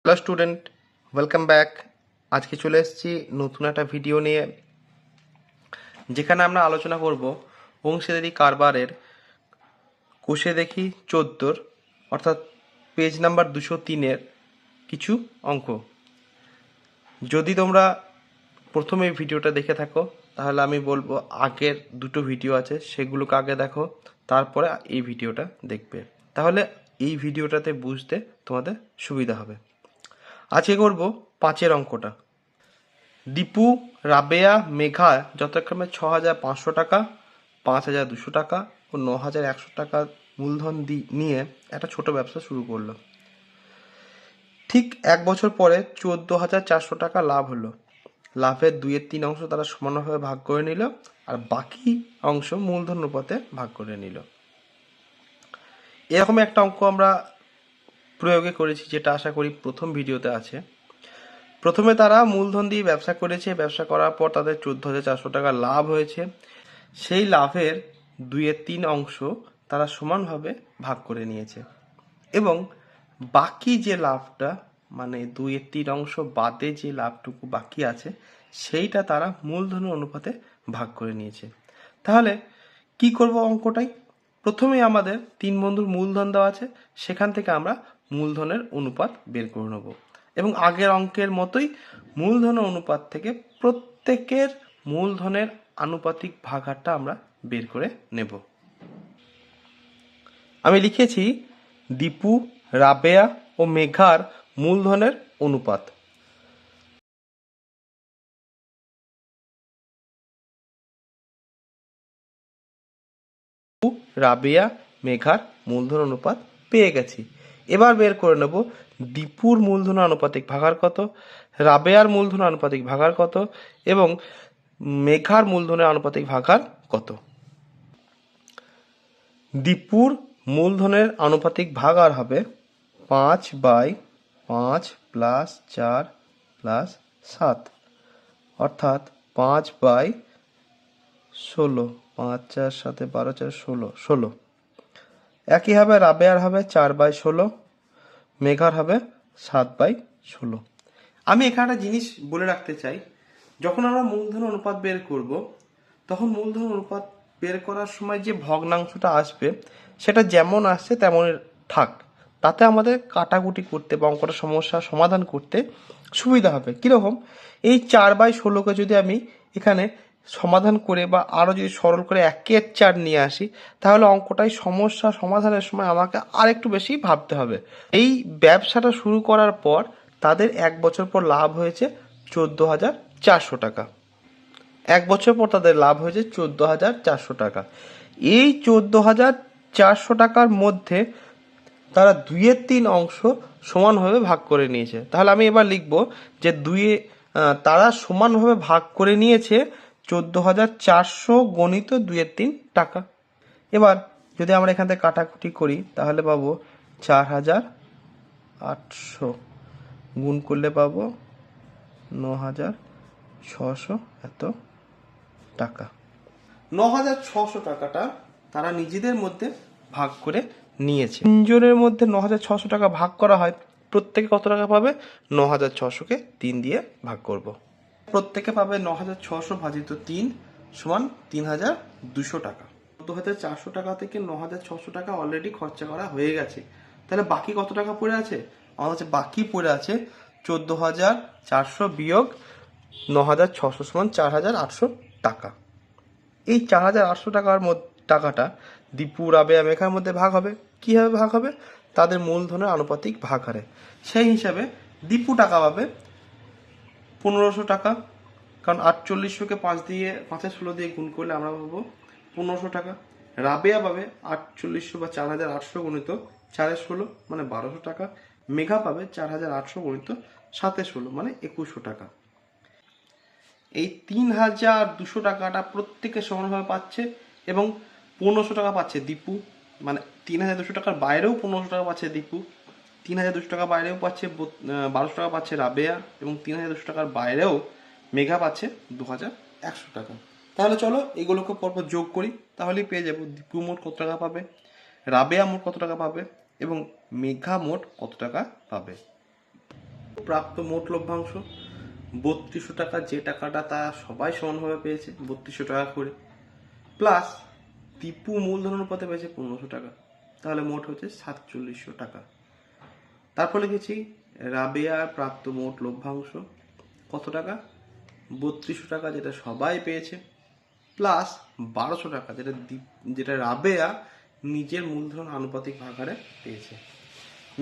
Hello student, welcome back. আজকে চলে এসেছি নতুন একটা ভিডিও নিয়ে, যেখানে আমরা আলোচনা করব অংশীদারি কারবারের কোষে দেখি 14 অর্থাৎ পেজ নাম্বার 203-এর কিছু অঙ্ক। যদি তোমরা প্রথমে এই ভিডিওটা দেখে থাকো তাহলে আমি বলবো আগের দুটো ভিডিও আছে সেগুলোকে আগে দেখো, তারপরে এই ভিডিওটা দেখবে, তাহলে এই ভিডিওটাতে বুঝতে তোমাদের সুবিধা হবে। আজকে করব 5-এর অঙ্কটা। দীপু, রাবেয়া, মেঘা যথাক্রমে 6,500 টাকা, 5,200 টাকা ও 9,100 টাকা মূলধন নিয়ে একটা ছোট ব্যবসা শুরু করলো। ঠিক 1 বছর পরে 14,400 টাকা লাভ হলো। লাভের 2/3 অংশ তারা সমানভাবে ভাগ করে নিল, আর বাকি অংশ মূলধন অনুপাতে ভাগ করে নিল। এরকম একটা অঙ্ক আমরা প্রয়োগে করেছি, যেটা আশা করি প্রথম ভিডিওতে আছে। প্রথমে তারা মূলধন দিয়ে ব্যবসা করেছে, ব্যবসা করার পর তাদের 14,400 টাকা লাভ হয়েছে। সেই লাভের 2/3 অংশ তারা সমানভাবে ভাগ করে নিয়েছে, এবং বাকি যে লাভটা, মানে 2/3 অংশ বাদে যে লাভটুকু বাকি আছে সেইটা তারা মূলধনের অনুপাতে ভাগ করে নিয়েছে। তাহলে কি করব অঙ্কটাই? প্রথমে আমাদের 3 বন্ধুর মূলধন দেওয়া আছে, সেখান থেকে আমরা মূলধনের অনুপাত বের করে নেব, এবং আগের অঙ্কের মতোই মূলধনের অনুপাত থেকে প্রত্যেকের মূলধনের আনুপাতিক ভাগারটা আমরা বের করে নেব। আমি লিখেছি দীপু, রাবেয়া ও মেঘার মূলধনের অনুপাত। রাবেয়া, মেঘার মূলধন অনুপাত পেয়ে গেছি। এবার বের করে নেব দীপুর মূলধন আনুপাতিক ভাগার কত, রাবেয়ার মূলধন আনুপাতিক ভাগার কত, এবং মেঘার মূলধনের আনুপাতিক ভাগার কত। দীপুর মূলধনের আনুপাতিক ভাগার হবে 5/5 + 4 + 7, অর্থাৎ 5/16। 5 4 7 12 4 16 16। একইভাবে রাবেয়ার হবে 4/16, মেঘার হবে 7/16। আমি এখানে একটা জিনিস বলে রাখতে চাই, যখন আমরা মূলধন অনুপাত বের করব তখন মূলধন অনুপাত বের করার সময় যে ভগ্নাংশটা আসবে সেটা যেমন আসছে তেমন থাক, তাতে আমাদের কাটাকুটি করতে বা অঙ্কটা সমস্যার সমাধান করতে সুবিধা হবে। কীরকম? এই 4/16কে যদি আমি এখানে সমাধান করে বা আরও যদি সরল করে 1/4 নিয়ে আসি, তাহলে অঙ্কটাই সমস্যা সমাধানের সময় আমাকে আরেকটু বেশি ভাবতে হবে। এই ব্যবসাটা শুরু করার পর তাদের 1 বছর পর লাভ হয়েছে 14,400 টাকা। 1 বছর পর তাদের লাভ হয়েছে 14,400 টাকা। এই 14,400 টাকার মধ্যে তারা 2/3 অংশ সমানভাবে ভাগ করে নিয়েছে। তাহলে আমি এবার লিখব যে তারা সমানভাবে ভাগ করে নিয়েছে 14,400 গণিত 2/3 টাকা। এবার যদি আমরা এখান থেকে কাটাকুটি করি তাহলে পাবো 4,800 গুণ করলে পাবো 9,600 এত টাকা। 9,600 টাকাটা তারা নিজেদের মধ্যে ভাগ করে নিয়েছে। 3 জনের মধ্যে 9,600 টাকা ভাগ করা হয়, প্রত্যেকে কত টাকা পাবে? 9,600কে 3 দিয়ে ভাগ করব। প্রত্যেকে পাবে 9,600 ভাজিত 3 সমান 3,200 টাকা। 14,400 টাকা থেকে 9,600 টাকা অলরেডি খরচা করা হয়ে গেছে। তাহলে বাকি কত টাকা পড়ে আছে? আমার কাছে বাকি পড়ে আছে 14,400 বিয়োগ 9,600 সমান 4,800 টাকা। এই 4,800 টাকাটা দীপু, রাবেয়া, মেঘার মধ্যে ভাগ হবে। কীভাবে ভাগ হবে? তাদের মূলধনের আনুপাতিক ভাগ হারে। সেই হিসাবে দীপু টাকা পাবে 1,500 টাকা, কারণ 4800কে 5/16 দিয়ে গুণ করলে আমরা পাবো 1,500 টাকা। রাবেয়া পাবে 4800 বা 4,800 গণিত 4/16 মানে 1,200 টাকা। মেঘা পাবে 4,800 গণিত 7/16 মানে 2,100 টাকা। এই 3,200 টাকাটা প্রত্যেকে সমানভাবে পাচ্ছে, এবং 1,500 টাকা পাচ্ছে দীপু, মানে 3,200 টাকার বাইরেও 1,500 টাকা পাচ্ছে দীপু, 3,200 টাকা বাইরেও পাচ্ছে 1,200 টাকা পাচ্ছে রাবেয়া, এবং 3,200 টাকার বাইরেও মেঘা পাচ্ছে 2,100 টাকা। তাহলে চলো এগুলোকে পরপর যোগ করি, তাহলেই পেয়ে যাবো দীপু মোট কত টাকা পাবে, রাবেয়া মোট কত টাকা পাবে, এবং মেঘা মোট কত টাকা পাবে। প্রাপ্ত মোট লভ্যাংশ 3200 টাকা, যে টাকাটা তা সবাই সমানভাবে পেয়েছে 3200 টাকা করে, প্লাস দীপু মূলধন অনুপাতে পেয়েছে 1500 টাকা, তাহলে মোট হচ্ছে 4700 টাকা। তারপর লিখেছি রাবেয়ার প্রাপ্ত মোট লভ্যাংশ কত টাকা, 3200 টাকা যেটা সবাই পেয়েছে, প্লাস 1200 টাকা যেটা রাবেয়া নিজের মূলধন আনুপাতিক ভাগ হারে পেয়েছে।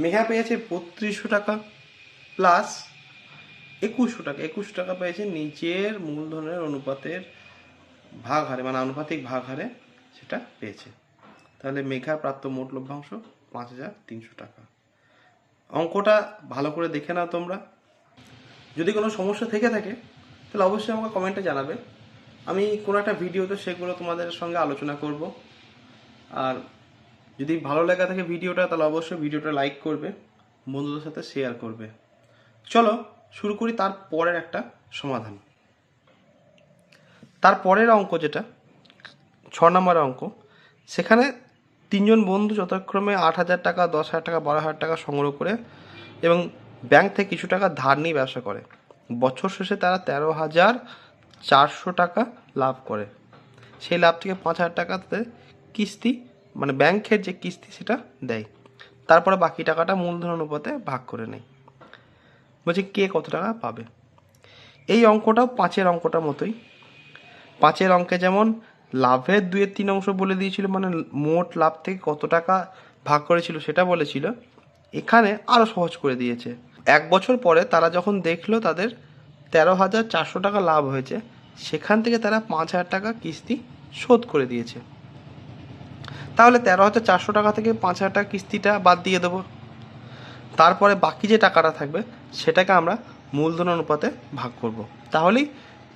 মেঘা পেয়েছে 3200 টাকা প্লাস 2100 টাকা, 2100 টাকা পেয়েছে নিজের মূলধনের অনুপাতের ভাগ হারে, মানে আনুপাতিক ভাগ হারে সেটা পেয়েছে। তাহলে মেঘা প্রাপ্ত মোট লভ্যাংশ 5300 টাকা। অঙ্কটা ভালো করে দেখে নাও তোমরা। যদি কোনো সমস্যা থেকে থাকে তাহলে অবশ্যই আমাকে কমেন্টে জানাবে, আমি কোনো একটা ভিডিওতে সেগুলো তোমাদের সঙ্গে আলোচনা করব। আর যদি ভালো লেগে থাকে ভিডিওটা তাহলে অবশ্যই ভিডিওটা লাইক করবে, বন্ধুদের সাথে শেয়ার করবে। চলো শুরু করি তার পরের একটা সমাধান। তারপরের অঙ্ক যেটা 6 নম্বরের অঙ্ক, সেখানে তিনজন বন্ধু যথাক্রমে 8000 টাকা, 10,000 টাকা, 12,000 টাকা সংগ্রহ করে এবং ব্যাংক থেকে কিছু টাকা ধার নিয়ে ব্যবসা করে। বছর শেষে তারা 13,400 টাকা লাভ করে। সেই লাভ থেকে 5,000 টাকাতে কিস্তি, মানে ব্যাংকের যে কিস্তি সেটা দেয়। তারপরে বাকি টাকাটা মূলধন অনুপাতে ভাগ করে নেয়। বলছে কে কত টাকা পাবে। এই অঙ্কটাও 5-এর অঙ্কটার মতোই। 5-এর অঙ্কে যেমন লাভের 2/3 অংশ বলে দিয়েছিল, মানে মোট লাভ থেকে কত টাকা ভাগ করেছিল সেটা বলেছিল, এখানে আরও সহজ করে দিয়েছে। 1 বছর পরে তারা যখন দেখলো তাদের 13,400 টাকা লাভ হয়েছে, সেখান থেকে তারা 5,000 টাকা কিস্তি শোধ করে দিয়েছে। তাহলে 13,400 টাকা থেকে 5,000 টাকা কিস্তিটা বাদ দিয়ে দেবো। তারপরে বাকি যে টাকাটা থাকবে সেটাকে আমরা মূলধন অনুপাতে ভাগ করব। তাহলেই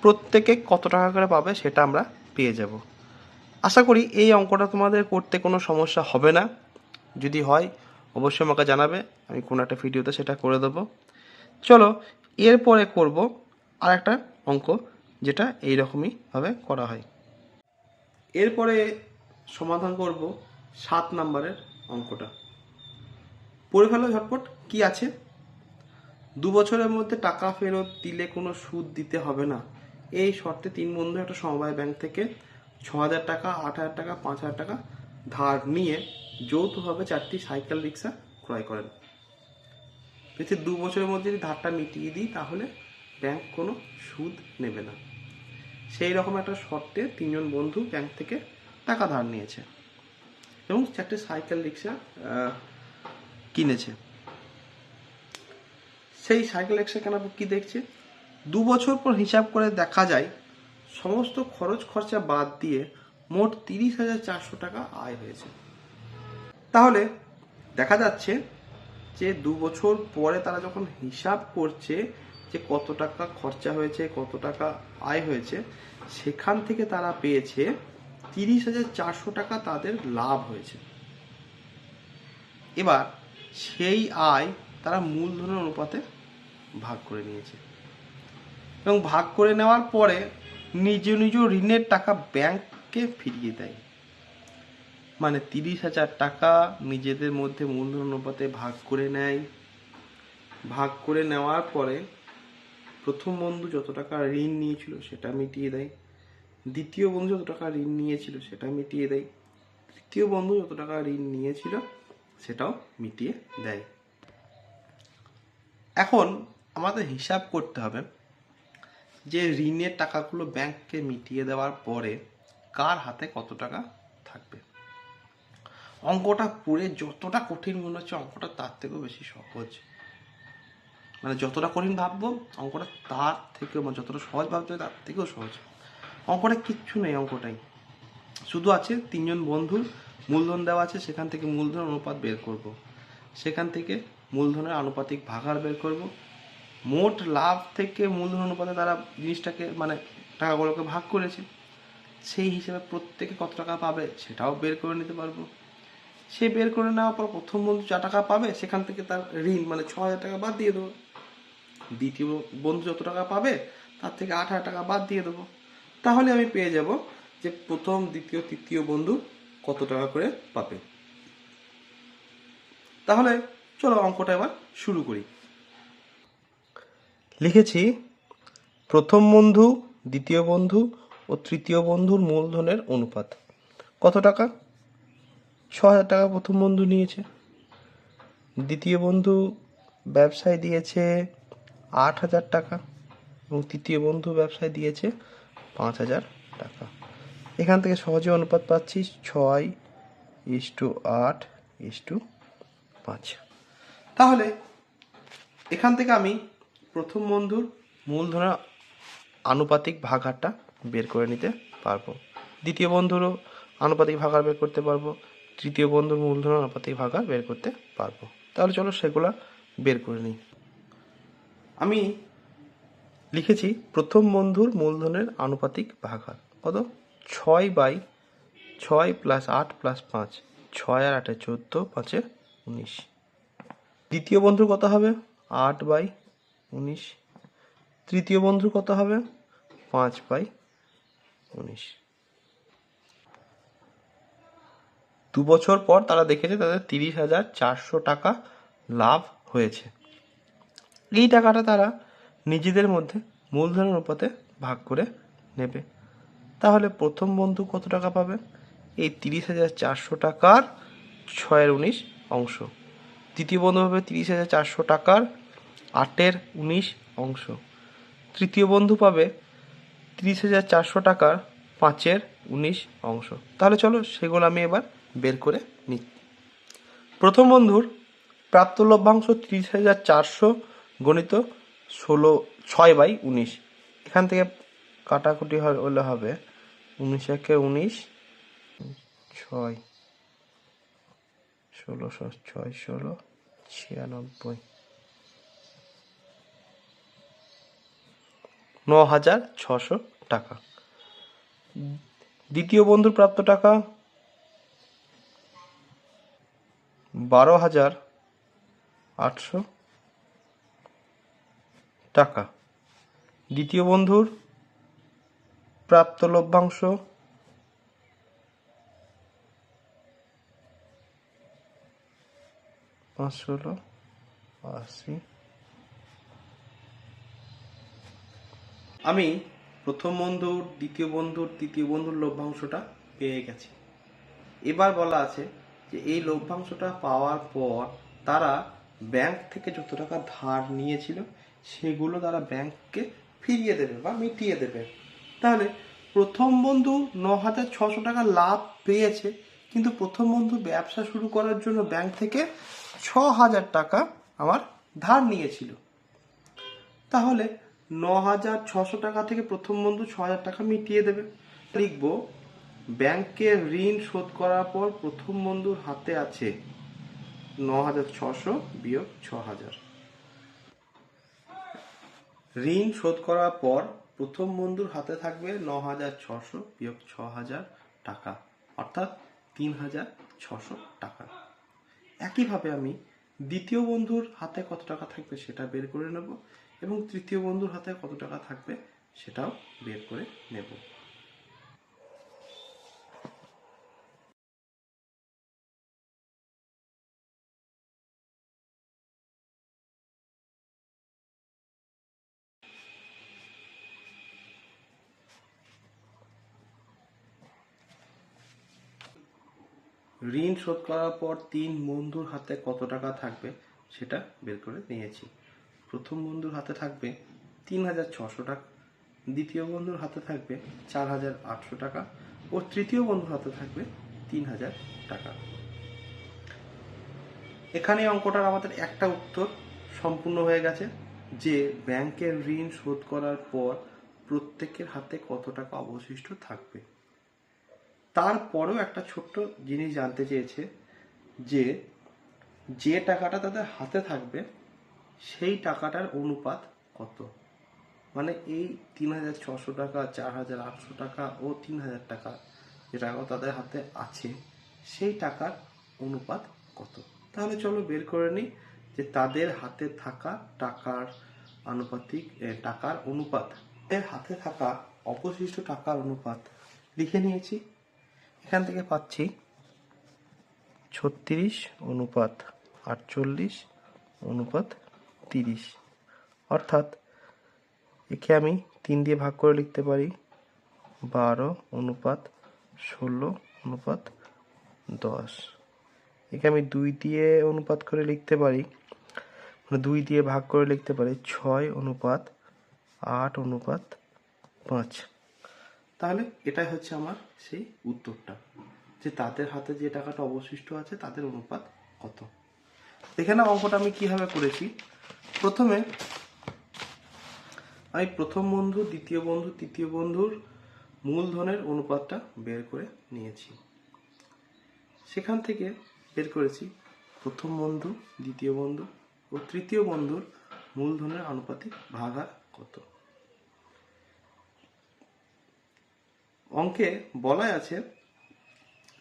প্রত্যেকে কত টাকা করে পাবে সেটা আমরা পেয়ে যাব। আশা করি এই অঙ্কটা তোমাদের করতে কোনো সমস্যা হবে না। যদি হয় অবশ্যই আমাকে জানাবে, আমি কোনো একটা ভিডিওতে সেটা করে দেবো। চলো এরপরে করব আর একটা অঙ্ক যেটা এইরকমই ভাবে করা হয়। এরপরে সমাধান করব 7 নম্বরের অঙ্কটা। পড়ে ফেলো ঝটপট কি আছে। 2 বছরের মধ্যে টাকা ফেরত দিলে কোনো সুদ দিতে হবে না, এই শর্তে 3 বন্ধু একটা সমবায় ব্যাংক থেকে 6,000 টাকা, 8,000 টাকা, 5,000 টাকা ধার নিয়ে যৌথভাবে 4টি সাইকেল রিক্সা ক্রয় করেন। 2 বছরের মধ্যে যদি ধারটা মিটিয়ে দিই তাহলে ব্যাংক কোনো সুদ নেবে না। সেই রকম একটা শর্তে 3 জন বন্ধু ব্যাংক থেকে টাকা ধার নিয়েছে এবং 4টি সাইকেল রিক্সা কিনেছে। সেই সাইকেল রিক্সা কেনার পর কি দেখছে, 2 বছর পর হিসাব করে দেখা যায় সমস্ত খরচ খরচা বাদ দিয়ে মোট 30,400 টাকা আয় হয়েছে। তাহলে দেখা যাচ্ছে যে 2 বছর পরে তারা যখন হিসাব করছে যে কত টাকা খরচা হয়েছে, কত টাকা আয় হয়েছে, সেখান থেকে তারা পেয়েছে 30,400 টাকা তাদের লাভ হয়েছে। এবার সেই আয় তারা মূলধনের অনুপাতে ভাগ করে নিয়েছে এবং ভাগ করে নেওয়ার পরে নিজ নিজ ঋণের টাকা ব্যাংককে ফিরিয়ে দেয়। মানে 30,000 টাকা নিজেদের মধ্যে মূলধন অনুপাতে ভাগ করে নেয়। ভাগ করে নেওয়ার পরে প্রথম বন্ধু যত টাকা ঋণ নিয়েছিল সেটা মিটিয়ে দেয়, দ্বিতীয় বন্ধু যত টাকা ঋণ নিয়েছিল সেটা মিটিয়ে দেয়, তৃতীয় বন্ধু যত টাকা ঋণ নিয়েছিল সেটাও মিটিয়ে দেয়। এখন আমাদের হিসাব করতে হবে যে ঋণের টাকাগুলো ব্যাংককে মিটিয়ে দেওয়ার পরে কার হাতে কত টাকা থাকবে। অঙ্কটা পড়ে যতটা কঠিন মনে হচ্ছে অঙ্কটা তার থেকেও বেশি সহজ। মানে যতটা কঠিন ভাববো অঙ্কটা তার থেকেও, মানে যতটা সহজ ভাবতে হবে তার থেকেও সহজ। অঙ্কটা কিচ্ছু নেই, অঙ্কটাই শুধু আছে 3 জন বন্ধুর মূলধন দেওয়া আছে, সেখান থেকে মূলধন অনুপাত বের করব, সেখান থেকে মূলধনের আনুপাতিক ভাগার বের করব, মোট লাভ থেকে মূলধন অনুপাতে তারা জিনিসটাকে মানে টাকাগুলোকে ভাগ করেছে, সেই হিসেবে প্রত্যেকে কত টাকা পাবে সেটাও বের করে নিতে পারবো। সে বের করে নেওয়ার পর প্রথম বন্ধু যা টাকা পাবে সেখান থেকে তার ঋণ মানে 6,000 টাকা বাদ দিয়ে দেবো, দ্বিতীয় বন্ধু যত টাকা পাবে তার থেকে 8,000 টাকা বাদ দিয়ে দেবো। তাহলে আমি পেয়ে যাব যে প্রথম, দ্বিতীয়, তৃতীয় বন্ধু কত টাকা করে পাবে। তাহলে চলো অঙ্কটা এবার শুরু করি। লিখেছি প্রথম বন্ধু, দ্বিতীয় বন্ধু ও তৃতীয় বন্ধুর মূলধনের অনুপাত। কত টাকা? 6,000 টাকা প্রথম বন্ধু নিয়েছে। দ্বিতীয় বন্ধু ব্যবসায় দিয়েছে 8,000 টাকা এবং তৃতীয় বন্ধু ব্যবসায় দিয়েছে 5,000 টাকা। এখান থেকে সহজে অনুপাত পাচ্ছি 6:8:5। তাহলে এখান থেকে আমি প্রথম বন্ধুর মূলধনের আনুপাতিক ভাগাহারটা বের করে নিতে পারবো, দ্বিতীয় বন্ধুরও আনুপাতিক ভাগাহার বের করতে পারবো, তৃতীয় বন্ধুর মূলধনের আনুপাতিক ভাগাহার বের করতে পারবো। তাহলে চলো সেগুলা বের করে নিই। আমি লিখেছি প্রথম বন্ধুর মূলধনের আনুপাতিক ভাগাহার কত? 6/6 + 8 + 5, 6 আর 8 14, 5 19। দ্বিতীয় বন্ধুর কত হবে? 8/19। তৃতীয় বন্ধুর কত হবে? 5/19। 2 বছর পর তারা দেখেছে তাদের 30,400 টাকা লাভ হয়েছে। এই টাকাটা তারা নিজেদের মধ্যে মূলধনের অনুপাতে ভাগ করে নেবে। তাহলে প্রথম বন্ধু কত টাকা পাবে? এই 30,400 টাকার 6/19 অংশ। দ্বিতীয় বন্ধু পাবে 30,400 টাকার 8/19 অংশ। তৃতীয় বন্ধু পাবে 30,400 টাকার 5/19 অংশ। তাহলে চলো সেগুলো আমি এবার বের করে নিই। প্রথম বন্ধুর প্রাপ্ত লভ্যাংশ 30,400 গণিত 6/19। এখান থেকে কাটাকুটি হলে হবে 19 6 16 6 16 96 9,600 টাকা। দ্বিতীয় বন্ধুর প্রাপ্ত টাকা 12,800 টাকা। দ্বিতীয় বন্ধুর প্রাপ্ত লভ্যাংশ 580। আমি প্রথম বন্ধুর, দ্বিতীয় বন্ধুর, তৃতীয় বন্ধুর লভ্যাংশটা পেয়ে গেছি। এবার বলা আছে যে এই লভ্যাংশটা পাওয়ার পর তারা ব্যাংক থেকে যত টাকা ধার নিয়েছিল সেগুলো তারা ব্যাংককে ফিরিয়ে দেবে বা মিটিয়ে দেবে। তাহলে প্রথম বন্ধু 9,600 টাকা লাভ পেয়েছে, কিন্তু প্রথম বন্ধু ব্যবসা শুরু করার জন্য ব্যাংক থেকে 6,000 টাকা আমার ধার নিয়েছিল। তাহলে 9,600 টাকা থেকে প্রথম বন্ধু 6,000 টাকা মিটিয়ে দেবে। লিখব ব্যাংকের ঋণ শোধ করার পর প্রথম বন্ধুর হাতে আছে 9,600 বিয়োগ 6,000। ঋণ শোধ করার পর প্রথম বন্ধুর হাতে থাকবে 9,600 বিয়োগ 6,000 টাকা, অর্থাৎ 3,600 টাকা। একইভাবে আমি দ্বিতীয় বন্ধুর হাতে কত টাকা থাকবে সেটা বের করে নেব এবং তৃতীয় বন্ধুর হাতে কত টাকা থাকবে সেটাও বের করে নেব। ঋণ শোধ করার পর 3 বন্ধুর হাতে কত টাকা থাকবে সেটা বের করে নিয়েছি। প্রথম বন্ধুর হাতে থাকবে 3,600 টাকা, দ্বিতীয় বন্ধুর হাতে থাকবে 4,800 টাকা ও তৃতীয় বন্ধুর হাতে থাকবে 3,000 টাকা। এখানে অঙ্কটার আমাদের একটা উত্তর সম্পূর্ণ হয়ে গেছে যে ব্যাংকের ঋণ শোধ করার পর প্রত্যেকের হাতে কত টাকা অবশিষ্ট থাকবে। তারপরেও একটা ছোট্ট জিনিস জানতে চেয়েছে যে যে টাকাটা তাদের হাতে থাকবে সেই টাকাটার অনুপাত কত। মানে এই 3,600 টাকা, 4,800 টাকা ও 3,000 টাকা যে টাকা তাদের হাতে আছে সেই টাকার অনুপাত কত। তাহলে চলো বের করে নিই যে তাদের হাতে থাকা টাকার আনুপাতিক টাকার অনুপাত, এর হাতে থাকা অবশিষ্ট টাকার অনুপাত লিখে নিয়েছি। এখান থেকে পাচ্ছি 36:48:30, অর্থাৎ একে আমি 3 দিয়ে ভাগ করে লিখতে পারি 12:16:10। একে আমি 2 দিয়ে অনুপাত করে লিখতে পারি, 2 দিয়ে ভাগ করে লিখতে পারি 6:8:5। তাহলে এটাই হচ্ছে আমার সেই উত্তরটা, যে তাদের হাতে যে টাকাটা অবশিষ্ট আছে তাদের অনুপাত কত। এখানে অঙ্কটা আমি কিভাবে করেছি, প্রথমে আমি প্রথম বন্ধু, দ্বিতীয় বন্ধু, তৃতীয় বন্ধুর মূলধনের অনুপাতটা বের করে নিয়েছি। সেখান থেকে বের করেছি প্রথম বন্ধু, দ্বিতীয় বন্ধু ও তৃতীয় বন্ধুর মূলধনের আনুপাতিক ভাগার কত। অঙ্কে বলাই আছে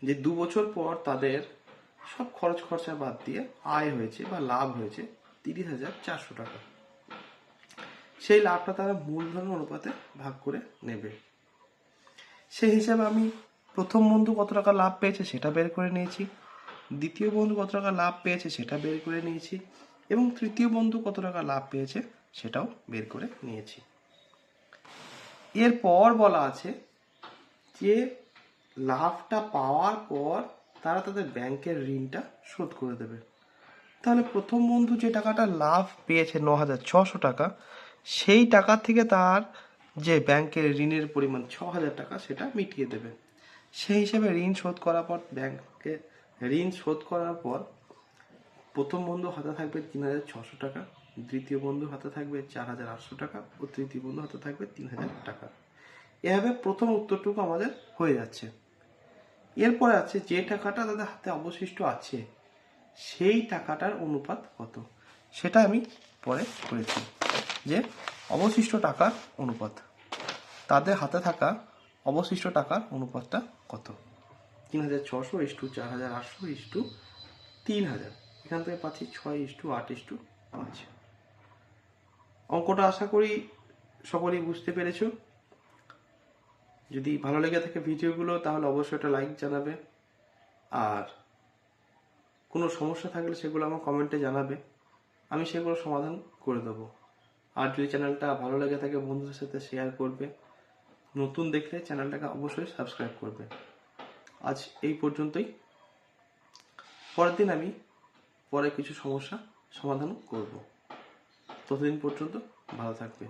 যে 2 বছর পর তাদের সব খরচ খরচা বাদ দিয়ে আয় হয়েছে বা লাভ হয়েছে 30,400 টাকা। সেই লাভটা তারা মূলধন অনুপাতে ভাগ করে নেবে। সেই হিসাবে আমি প্রথম বন্ধু কত টাকা লাভ পেয়েছে সেটা বের করে নিয়েছি, দ্বিতীয় বন্ধু কত টাকা লাভ পেয়েছে সেটা বের করে নিয়েছি, এবং তৃতীয় বন্ধু কত টাকা লাভ পেয়েছে সেটাও বের করে নিয়েছি। এরপর বলা আছে যে লাভটা পাওয়ার পর তারা তাদের ব্যাংকের ঋণটা শোধ করে দেবে। তাহলে প্রথম বন্ধু যে টাকাটা লাভ পেয়েছে 9,600 টাকা, সেই টাকা থেকে তার যে ব্যাংকের ঋণের পরিমাণ 6,000 টাকা সেটা মিটিয়ে দেবে। সেই হিসেবে ঋণ শোধ করার পর ব্যাংকে ঋণ শোধ করার পর প্রথম বন্ধু হাতে থাকবে 3,600 টাকা, দ্বিতীয় বন্ধু হাতে থাকবে 4,800 টাকা ও তৃতীয় বন্ধু হাতে থাকবে 3,000 টাকা। এভাবে প্রথম উত্তরটুকু আমাদের হয়ে যাচ্ছে। এরপরে আছে যে টাকাটা তাদের হাতে অবশিষ্ট আছে সেই টাকাটার অনুপাত কত, সেটা আমি পরে করেছি। যে অবশিষ্ট টাকার অনুপাত, তাদের হাতে থাকা অবশিষ্ট টাকার অনুপাতটা কত, 3,600:4,800:3,000। এখান থেকে পাচ্ছি 6:8:5। অঙ্কটা আশা করি সকলেই বুঝতে পেরেছ। যদি ভালো লেগে থাকে ভিডিওগুলো তাহলে অবশ্যই একটা লাইক জানাবে, আর কোনো সমস্যা থাকলে সেগুলো আমার কমেন্টে জানাবে, আমি সেগুলো সমাধান করে দেবো। আর যদি চ্যানেলটা ভালো লেগে থাকে বন্ধুদের সাথে শেয়ার করবে, নতুন দেখলে চ্যানেলটাকে অবশ্যই সাবস্ক্রাইব করবে। আজ এই পর্যন্তই, পরের দিন আমি পরে কিছু সমস্যা সমাধান করব। ততদিন পর্যন্ত ভালো থাকবে।